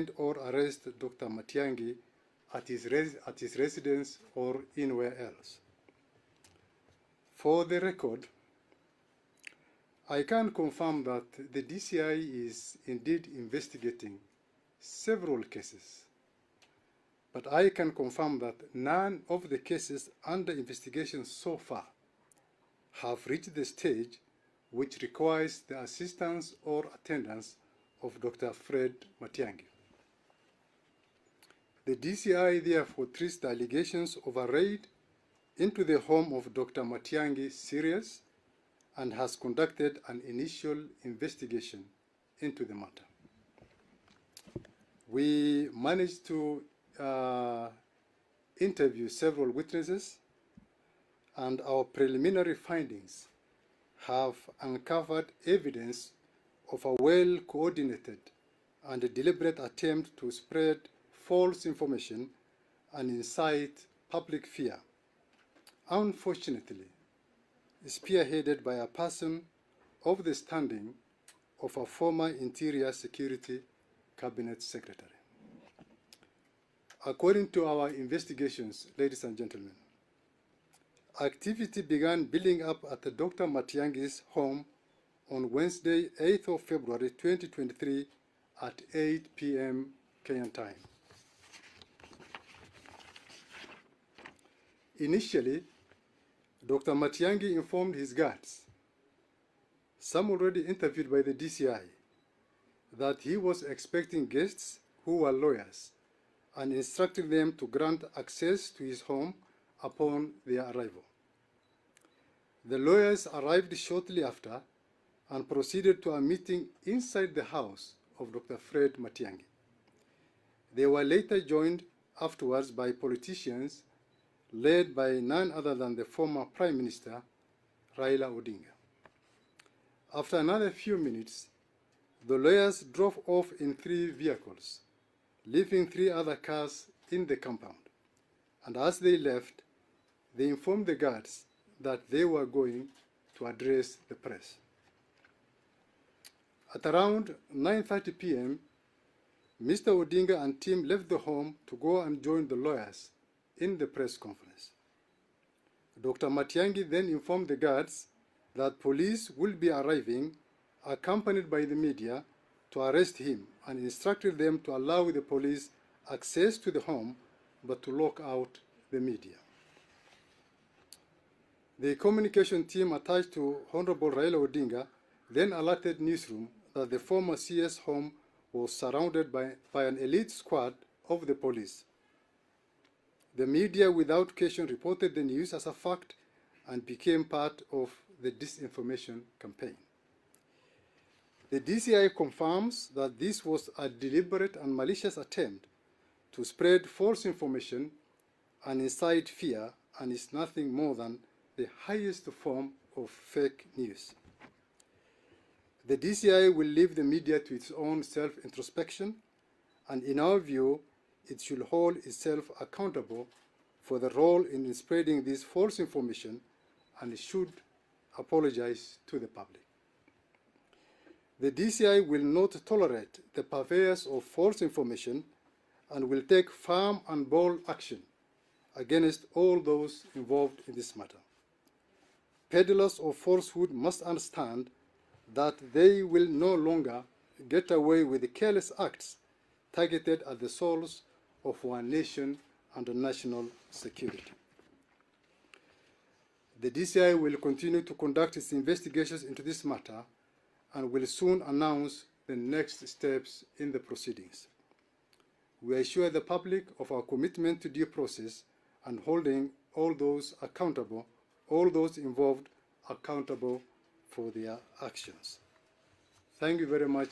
find or arrest Dr. Matiangi at his residence or anywhere else. For the record, I can confirm that the DCI is indeed investigating several cases, but I can confirm that none of the cases under investigation so far have reached the stage which requires the assistance or attendance of Dr. Fred Matiangi. The DCI therefore treats the allegations of a raid into the home of Dr. Matiangi serious and has conducted an initial investigation into the matter. We managed to interview several witnesses, and our preliminary findings have uncovered evidence of a well-coordinated and a deliberate attempt to spread false information and incite public fear, unfortunately spearheaded by a person of the standing of a former Interior Security Cabinet Secretary. According to our investigations, ladies and gentlemen, activity began building up at Dr. Matiangi's home on Wednesday, 8th of February 2023 at 8 p.m. Kenyan time. Initially, Dr. Matiangi informed his guards, some already interviewed by the DCI, that he was expecting guests who were lawyers and instructed them to grant access to his home upon their arrival. The lawyers arrived shortly after and proceeded to a meeting inside the house of Dr. Fred Matiangi. They were later joined afterwards by politicians led by none other than the former Prime Minister, Raila Odinga. After another few minutes, the lawyers drove off in 3 vehicles, leaving 3 other cars in the compound. And as they left, they informed the guards that they were going to address the press. At around 9:30 p.m., Mr. Odinga and team left the home to go and join the lawyers in the press conference. Dr. Matiangi then informed the guards that police will be arriving, accompanied by the media, to arrest him, and instructed them to allow the police access to the home, but to lock out the media. The communication team attached to Honorable Raila Odinga then alerted newsroom that the former CS home was surrounded by an elite squad of the police. The media without question reported the news as a fact and became part of the disinformation campaign. The DCI confirms that this was a deliberate and malicious attempt to spread false information and incite fear, and is nothing more than the highest form of fake news. The DCI will leave the media to its own self-introspection, and in our view, it should hold itself accountable for the role in spreading this false information, and it should apologize to the public. The DCI will not tolerate the purveyors of false information and will take firm and bold action against all those involved in this matter. Peddlers of falsehood must understand that they will no longer get away with the careless acts targeted at the souls of our nation and national security. The DCI will continue to conduct its investigations into this matter and will soon announce the next steps in the proceedings. We assure the public of our commitment to due process and holding all those accountable, all those involved accountable for their actions. Thank you very much.